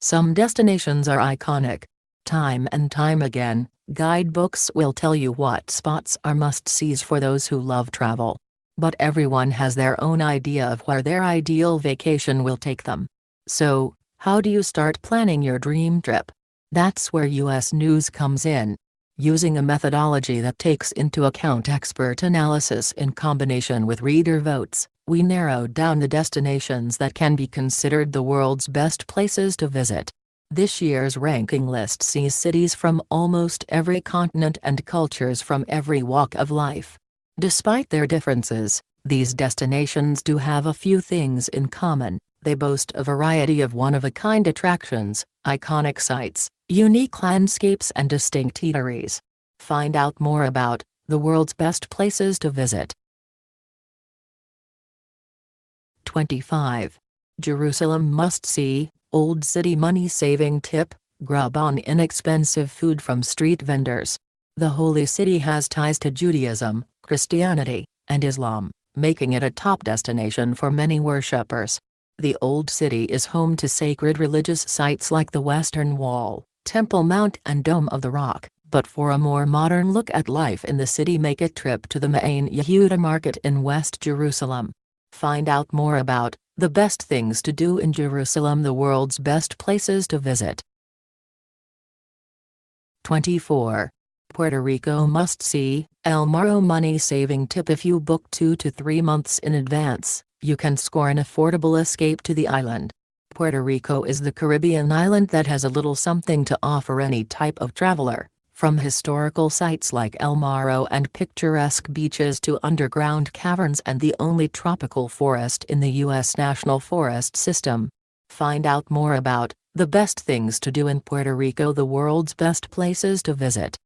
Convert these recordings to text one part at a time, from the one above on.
Some destinations are iconic. Time and time again, guidebooks will tell you what spots are must-sees for those who love travel. But everyone has their own idea of where their ideal vacation will take them. So, how do you start planning your dream trip? That's where US News comes in. Using a methodology that takes into account expert analysis in combination with reader votes, we narrowed down the destinations that can be considered the world's best places to visit. This year's ranking list sees cities from almost every continent and cultures from every walk of life. Despite their differences, these destinations do have a few things in common. They boast a variety of one-of-a-kind attractions, iconic sites, unique landscapes and distinct eateries. Find out more about the world's best places to visit. 25. Jerusalem must-see, Old City money-saving tip, grub on inexpensive food from street vendors. The Holy City has ties to Judaism, Christianity, and Islam, making it a top destination for many worshippers. The Old City is home to sacred religious sites like the Western Wall, Temple Mount and Dome of the Rock, but for a more modern look at life in the city, make a trip to the Ma'ayin Yehuda Market in West Jerusalem. Find out more about the best things to do in Jerusalem, the world's best places to visit. 24. Puerto Rico must-see, El Morro money-saving tip. If you book 2 to 3 months in advance, you can score an affordable escape to the island. Puerto Rico is the Caribbean island that has a little something to offer any type of traveler, from historical sites like El Morro and picturesque beaches to underground caverns and the only tropical forest in the U.S. National Forest System. Find out more about the best things to do in Puerto Rico, the world's best places to visit.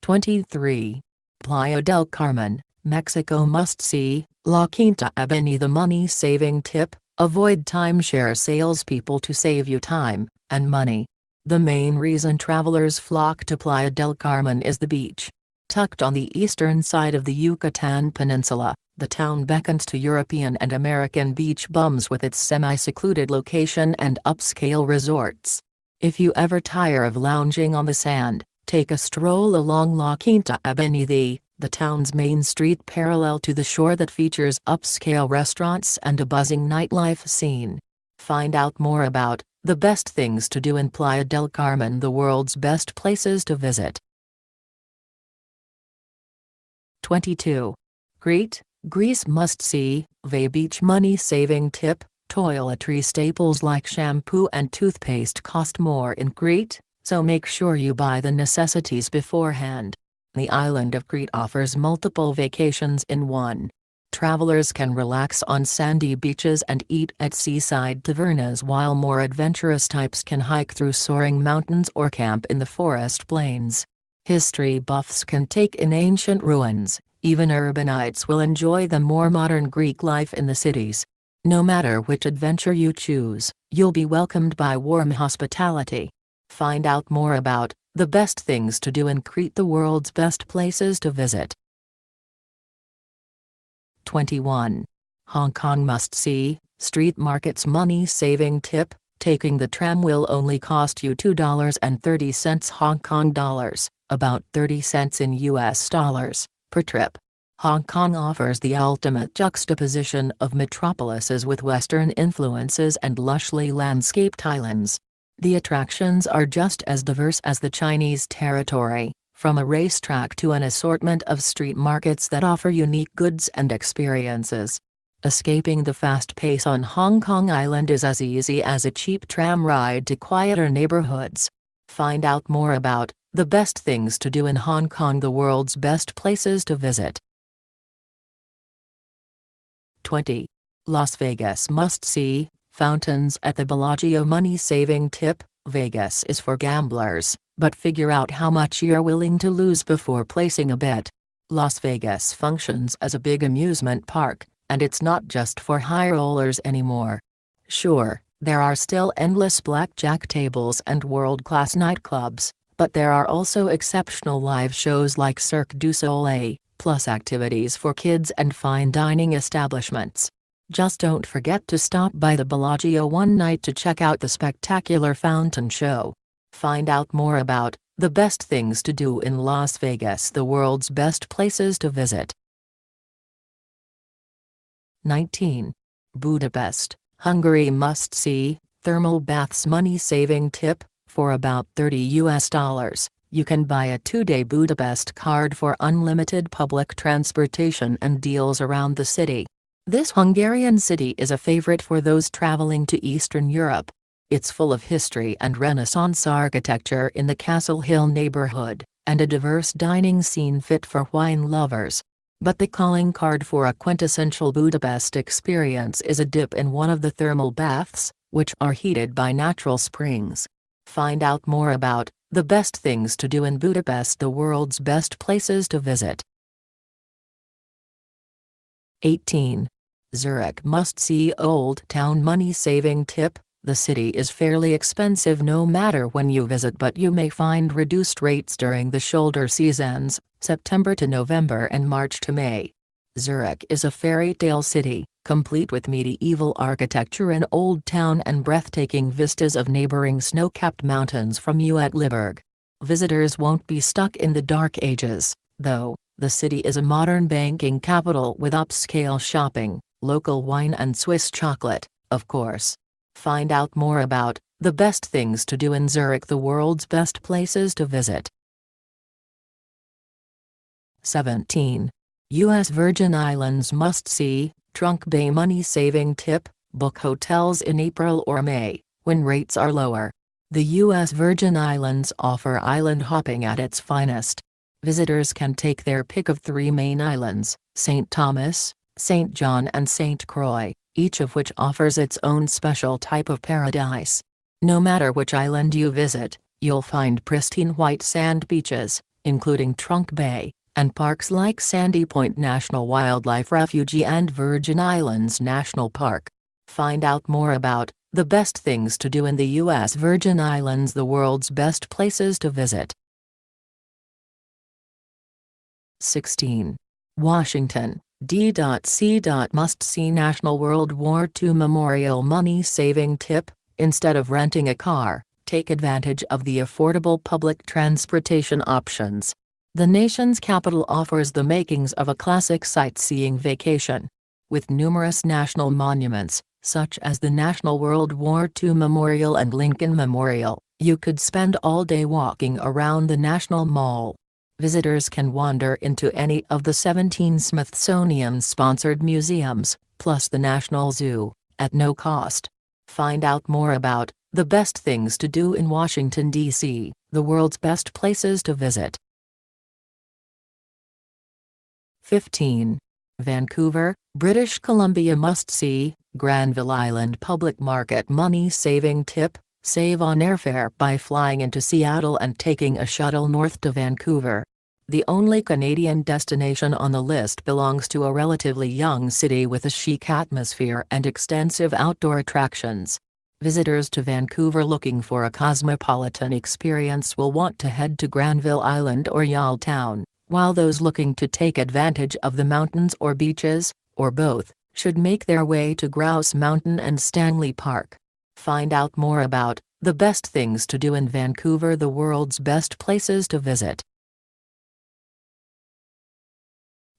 23. Playa del Carmen, Mexico must-see, La Quinta Ebony. The money-saving tip, avoid timeshare salespeople to save you time and money. The main reason travelers flock to Playa del Carmen is the beach. Tucked on the eastern side of the Yucatan Peninsula, the town beckons to European and American beach bums with its semi-secluded location and upscale resorts. If you ever tire of lounging on the sand, take a stroll along La Quinta Ebony, the town's main street parallel to the shore that features upscale restaurants and a buzzing nightlife scene. Find out more about the best things to do in Playa del Carmen, the world's best places to visit. 22. Crete, Greece must-see, Ve Beach money-saving tip, toiletry staples like shampoo and toothpaste cost more in Crete, so make sure you buy the necessities beforehand. The island of Crete offers multiple vacations in one. Travelers can relax on sandy beaches and eat at seaside tavernas, while more adventurous types can hike through soaring mountains or camp in the forest plains. History buffs can take in ancient ruins, even urbanites will enjoy the more modern Greek life in the cities. No matter which adventure you choose, you'll be welcomed by warm hospitality. Find out more about the best things to do in Crete, the world's best places to visit. 21. Hong Kong must-see, street markets money-saving tip, taking the tram will only cost you $2.30 Hong Kong dollars, about 30 cents in US dollars, per trip. Hong Kong offers the ultimate juxtaposition of metropolises with Western influences and lushly landscaped islands. The attractions are just as diverse as the Chinese territory, from a racetrack to an assortment of street markets that offer unique goods and experiences. Escaping the fast pace on Hong Kong Island is as easy as a cheap tram ride to quieter neighborhoods. Find out more about the best things to do in Hong Kong, the world's best places to visit. 20. Las Vegas must-see, fountains at the Bellagio money-saving tip, Vegas is for gamblers, but figure out how much you're willing to lose before placing a bet. Las Vegas functions as a big amusement park, and it's not just for high rollers anymore. Sure, there are still endless blackjack tables and world-class nightclubs, but there are also exceptional live shows like Cirque du Soleil, plus activities for kids and fine dining establishments. Just don't forget to stop by the Bellagio one night to check out the spectacular fountain show. Find out more about the best things to do in Las Vegas, the world's best places to visit. 19. Budapest, Hungary must-see, thermal baths money-saving tip. For about $30, you can buy a 2-day Budapest card for unlimited public transportation and deals around the city. This Hungarian city is a favorite for those traveling to Eastern Europe. It's full of history and Renaissance architecture in the Castle Hill neighborhood, and a diverse dining scene fit for wine lovers. But the calling card for a quintessential Budapest experience is a dip in one of the thermal baths, which are heated by natural springs. Find out more about the best things to do in Budapest, the world's best places to visit. 18. Zurich must-see Old Town money-saving tip. The city is fairly expensive no matter when you visit, but you may find reduced rates during the shoulder seasons, September to November and March to May. Zurich is a fairy tale city, complete with medieval architecture in Old Town and breathtaking vistas of neighboring snow-capped mountains from Uetliberg. Visitors won't be stuck in the Dark Ages, though. The city is a modern banking capital with upscale shopping, local wine and Swiss chocolate, of course. Find out more about the best things to do in Zurich, the world's best places to visit. 17. U.S. Virgin Islands must-see, Trunk Bay money-saving tip. Book hotels in April or May, when rates are lower. The U.S. Virgin Islands offer island hopping at its finest. Visitors can take their pick of 3 main islands, St. Thomas, St. John and St. Croix, each of which offers its own special type of paradise. No matter which island you visit, you'll find pristine white sand beaches, including Trunk Bay, and parks like Sandy Point National Wildlife Refuge and Virgin Islands National Park. Find out more about the best things to do in the U.S. Virgin Islands, the world's best places to visit. 16. Washington, D.C. Must-see National World War II Memorial money-saving tip. Instead of renting a car, take advantage of the affordable public transportation options. The nation's capital offers the makings of a classic sightseeing vacation. With numerous national monuments, such as the National World War II Memorial and Lincoln Memorial, you could spend all day walking around the National Mall. Visitors can wander into any of the 17 Smithsonian-sponsored museums, plus the National Zoo, at no cost. Find out more about the best things to do in Washington, D.C., the world's best places to visit. 15. Vancouver, British Columbia must-see, Granville Island Public Market money-saving tip. Save on airfare by flying into Seattle and taking a shuttle north to Vancouver. The only Canadian destination on the list belongs to a relatively young city with a chic atmosphere and extensive outdoor attractions. Visitors to Vancouver looking for a cosmopolitan experience will want to head to Granville Island or Yaletown, while those looking to take advantage of the mountains or beaches, or both, should make their way to Grouse Mountain and Stanley Park. Find out more about the best things to do in Vancouver, the world's best places to visit.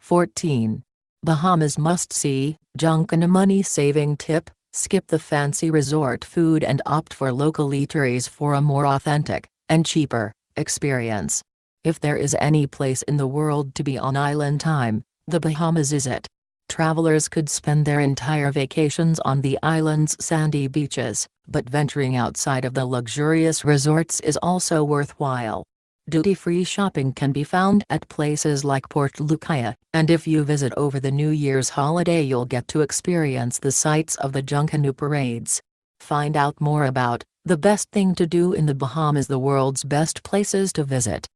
14. Bahamas must-see, Junkanoo money-saving tip. Skip the fancy resort food and opt for local eateries for a more authentic, and cheaper, experience. If there is any place in the world to be on island time, the Bahamas is it. Travelers could spend their entire vacations on the island's sandy beaches, but venturing outside of the luxurious resorts is also worthwhile. Duty-free shopping can be found at places like Port Lucaya, and if you visit over the New Year's holiday you'll get to experience the sights of the Junkanoo parades. Find out more about the best thing to do in the Bahamas, the world's best places to visit.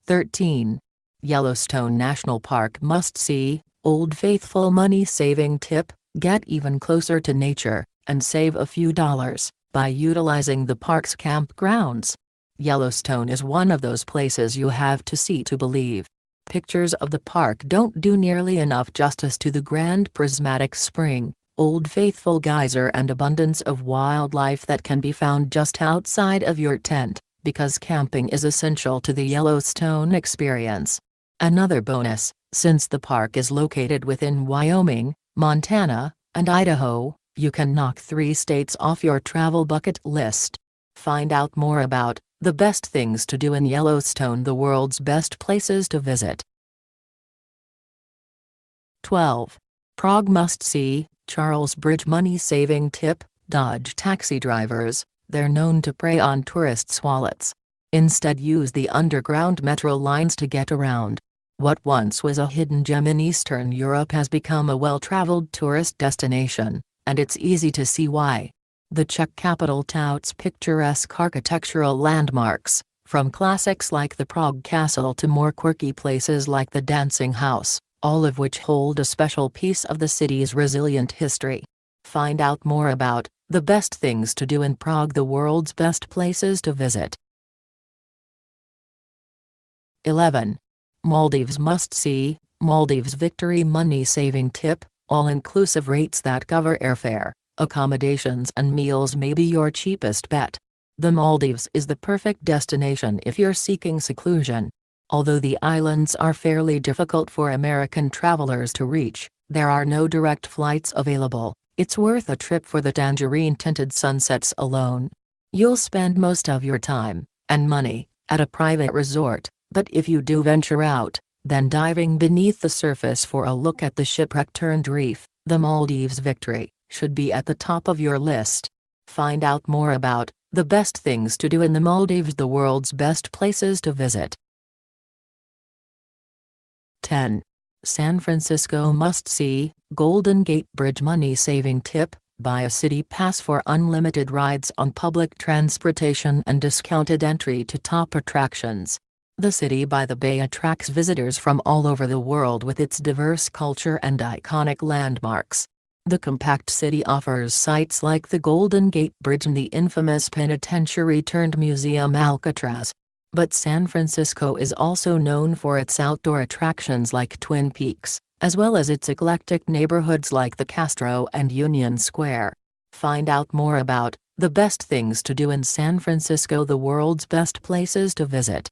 13. Yellowstone National Park must-see, Old Faithful money-saving tip. Get even closer to nature, and save a few dollars, by utilizing the park's campgrounds. Yellowstone is one of those places you have to see to believe. Pictures of the park don't do nearly enough justice to the grand prismatic spring, Old Faithful geyser and abundance of wildlife that can be found just outside of your tent, because camping is essential to the Yellowstone experience. Another bonus, since the park is located within Wyoming, Montana, and Idaho, you can knock 3 states off your travel bucket list. Find out more about the best things to do in Yellowstone, the world's best places to visit. 12. Prague must-see, Charles Bridge money-saving tip, dodge taxi drivers, they're known to prey on tourists' wallets. Instead use the underground metro lines to get around. What once was a hidden gem in Eastern Europe has become a well-traveled tourist destination, and it's easy to see why. The Czech capital touts picturesque architectural landmarks, from classics like the Prague Castle to more quirky places like the Dancing House, all of which hold a special piece of the city's resilient history. Find out more about the best things to do in Prague, the world's best places to visit. 11. Maldives must-see, Maldives Victory money-saving tip, all-inclusive rates that cover airfare, accommodations and meals may be your cheapest bet. The Maldives is the perfect destination if you're seeking seclusion. Although the islands are fairly difficult for American travelers to reach, there are no direct flights available. It's worth a trip for the tangerine-tinted sunsets alone. You'll spend most of your time, and money, at a private resort, but if you do venture out, then diving beneath the surface for a look at the shipwreck-turned reef, the Maldives Victory, should be at the top of your list. Find out more about the best things to do in the Maldives, the world's best places to visit. 10. San Francisco must-see, Golden Gate Bridge money-saving tip, buy a city pass for unlimited rides on public transportation and discounted entry to top attractions. The city by the bay attracts visitors from all over the world with its diverse culture and iconic landmarks. The compact city offers sites like the Golden Gate Bridge and the infamous penitentiary-turned-museum Alcatraz. But San Francisco is also known for its outdoor attractions like Twin Peaks, as well as its eclectic neighborhoods like the Castro and Union Square. Find out more about the best things to do in San Francisco, the world's best places to visit.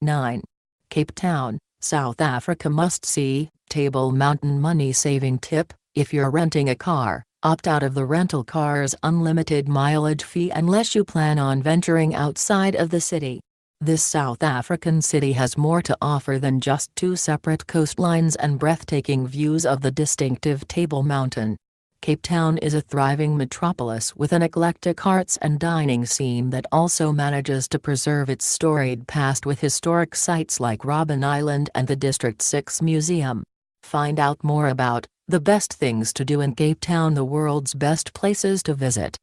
9. Cape Town, South Africa must-see, Table Mountain money-saving tip, if you're renting a car, opt out of the rental car's unlimited mileage fee unless you plan on venturing outside of the city. This South African city has more to offer than just 2 separate coastlines and breathtaking views of the distinctive Table Mountain. Cape Town is a thriving metropolis with an eclectic arts and dining scene that also manages to preserve its storied past with historic sites like Robben Island and the District 6 Museum. Find out more about the best things to do in Cape Town, the world's best places to visit.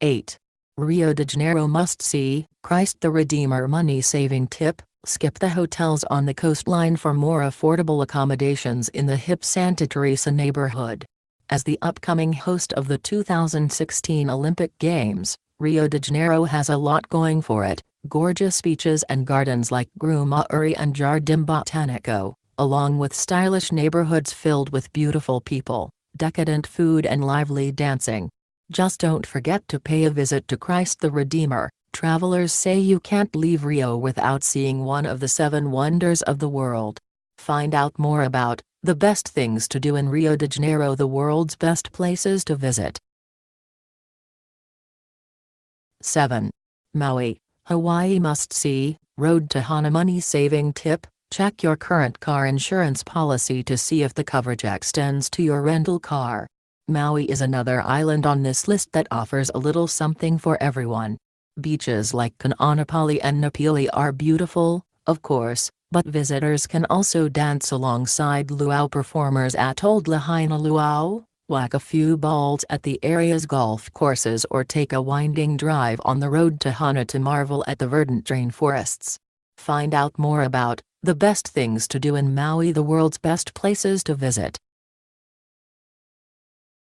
8. Rio de Janeiro must-see, Christ the Redeemer money-saving tip, skip the hotels on the coastline for more affordable accommodations in the hip Santa Teresa neighborhood. As the upcoming host of the 2016 Olympic Games, Rio de Janeiro has a lot going for it: gorgeous beaches and gardens like Grumari and Jardim Botanico, along with stylish neighborhoods filled with beautiful people, decadent food and lively dancing. Just don't forget to pay a visit to Christ the Redeemer. Travelers say you can't leave Rio without seeing one of the 7 wonders of the world. Find out more about the best things to do in Rio de Janeiro, the world's best places to visit. 7. Maui, Hawaii must-see, Road to Hana money-saving tip, check your current car insurance policy to see if the coverage extends to your rental car. Maui is another island on this list that offers a little something for everyone. Beaches like Kaanapali and Napili are beautiful, of course, but visitors can also dance alongside luau performers at Old Lahaina Luau, whack a few balls at the area's golf courses, or take a winding drive on the road to Hana to marvel at the verdant rainforests. Find out more about the best things to do in Maui, the world's best places to visit.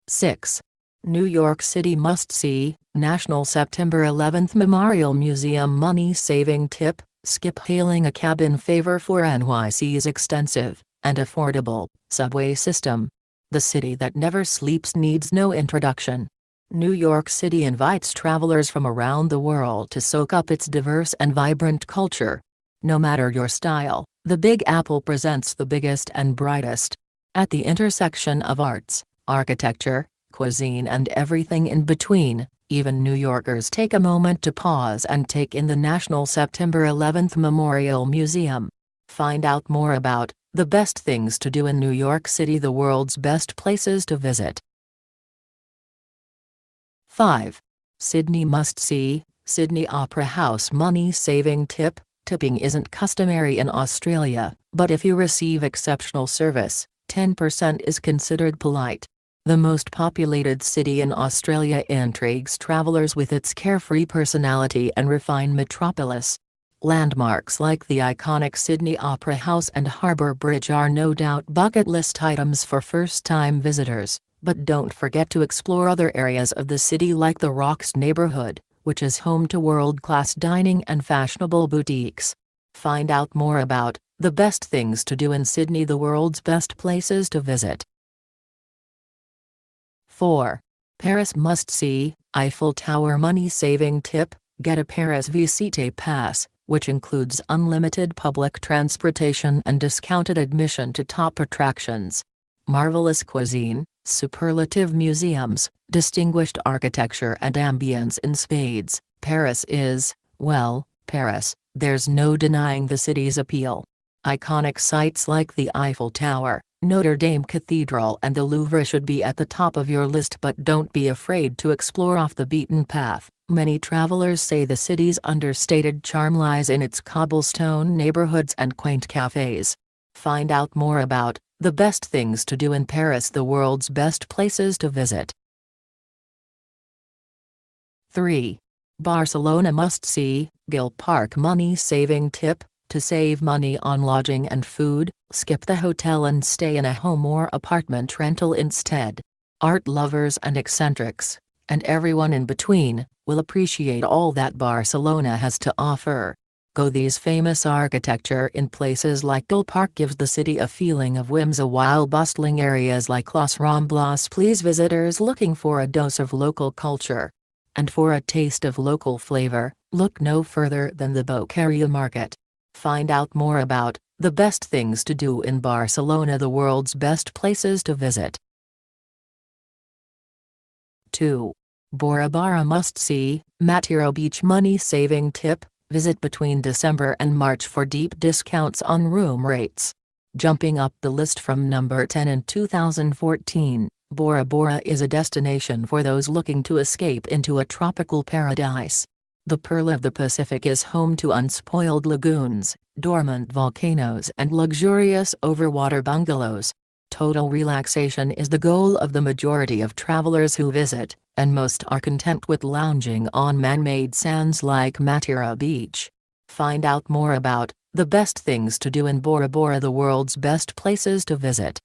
6. New York City must-see, National September 11th Memorial Museum money-saving tip, skip hailing a cab in favor for NYC's extensive, and affordable, subway system. The city that never sleeps needs no introduction. New York City invites travelers from around the world to soak up its diverse and vibrant culture. No matter your style, the Big Apple presents the biggest and brightest. At the intersection of arts, architecture, cuisine and everything in between, even New Yorkers take a moment to pause and take in the National September 11th Memorial Museum. Find out more about the best things to do in New York City, the world's best places to visit. 5. Sydney must-see, Sydney Opera House money-saving tip. Tipping isn't customary in Australia, but if you receive exceptional service, 10% is considered polite. The most populated city in Australia intrigues travelers with its carefree personality and refined metropolis. Landmarks like the iconic Sydney Opera House and Harbour Bridge are no doubt bucket list items for first-time visitors, but don't forget to explore other areas of the city like the Rocks neighbourhood, which is home to world-class dining and fashionable boutiques. Find out more about the best things to do in Sydney, the world's best places to visit. 4. Paris must-see, Eiffel Tower money-saving tip. Get a Paris Visite Pass, which includes unlimited public transportation and discounted admission to top attractions. Marvelous cuisine, superlative museums, distinguished architecture and ambience in spades. Paris is, well, Paris. There's no denying the city's appeal. Iconic sites like the Eiffel Tower, Notre Dame Cathedral and the Louvre should be at the top of your list, but don't be afraid to explore off the beaten path. Many travelers say the city's understated charm lies in its cobblestone neighborhoods and quaint cafes. Find out more about the best things to do in Paris, the world's best places to visit. 3. Barcelona must-see, Gil Park money-saving tip. To save money on lodging and food, skip the hotel and stay in a home or apartment rental instead. Art lovers and eccentrics, and everyone in between, will appreciate all that Barcelona has to offer. Gaudí's famous architecture in places like Gil Park gives the city a feeling of whimsy, while bustling areas like Las Ramblas please visitors looking for a dose of local culture. And for a taste of local flavor, look no further than the Boqueria Market. Find out more about the best things to do in Barcelona, the world's best places to visit. 2. Bora Bora must-see, Matiro Beach money-saving tip. Visit between December and March for deep discounts on room rates. Jumping up the list from number 10 in 2014, Bora Bora is a destination for those looking to escape into a tropical paradise. The Pearl of the Pacific is home to unspoiled lagoons, dormant volcanoes and luxurious overwater bungalows. Total relaxation is the goal of the majority of travelers who visit, and most are content with lounging on man-made sands like Matiro Beach. Find out more about the best things to do in Bora Bora, the world's best places to visit.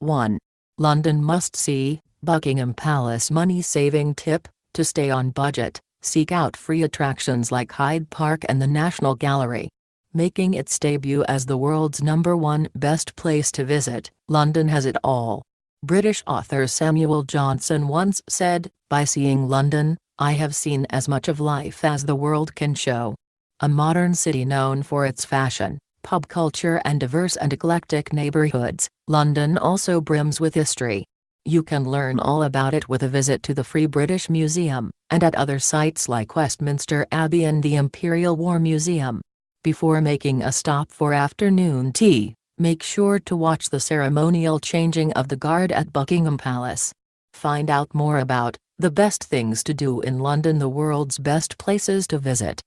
1. London must-see, Buckingham Palace money-saving tip. To stay on budget, seek out free attractions like Hyde Park and the National Gallery. Making its debut as the world's #1 best place to visit, London has it all. British author Samuel Johnson once said, "By seeing London, I have seen as much of life as the world can show." A modern city known for its fashion, pub culture and diverse and eclectic neighborhoods, London also brims with history. You can learn all about it with a visit to the Free British Museum, and at other sites like Westminster Abbey and the Imperial War Museum. Before making a stop for afternoon tea, make sure to watch the ceremonial changing of the guard at Buckingham Palace. Find out more about the best things to do in London, the world's best places to visit.